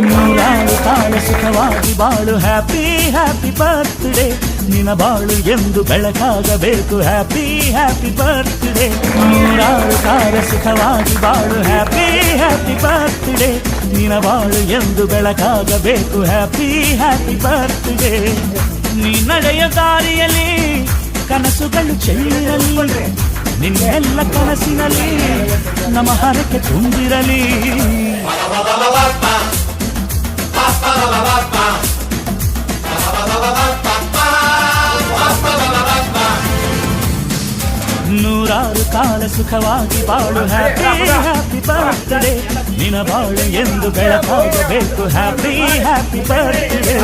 ನೂರಾರು ಕಾಲ ಸುಖವಾಗಿ ಬಾಳು ಹ್ಯಾಪಿ ಹ್ಯಾಪಿ ಬರ್ತ್ಡೇ ನಿನ ಬಾಳು ಎಂದು ಬೆಳಕಾಗಬೇಕು ಹ್ಯಾಪಿ ಹ್ಯಾಪಿ ಬರ್ತ್ಡೇ ನೂರಾರು ಕಾಲ ಸುಖವಾಗಿ ಬಾಳು ಹ್ಯಾಪಿ ಹ್ಯಾಪಿ ಬರ್ತ್ಡೇ ನಿನ ಬಾಳು ಎಂದು ಬೆಳಕಾಗಬೇಕು ಹ್ಯಾಪಿ ಹ್ಯಾಪಿ ಬರ್ತ್ಡೇ ನೀ ನಡೆಯ ದಾರಿಯಲ್ಲಿ ಕನಸುಗಳು ಚೆಲ್ಲಿರಲಿ ನಿನ್ನೆಲ್ಲ ಕನಸಿನಲ್ಲಿ ನಮ್ಮ ಹರಕೆ ತುಂಬಿರಲಿ ನೂರಾರು ಕಾಲ ಸುಖವಾಗಿ ಬಾಳು ಹ್ಯಾಪಿ ಹ್ಯಾಪಿ ಬರ್ತ್ಡೇ ನಿನ ಬಾಳು ಎಂದು ಬೆಳಕಾಗಬೇಕು ಹ್ಯಾಪಿ ಹ್ಯಾಪಿ ಬರ್ತ್ಡೇ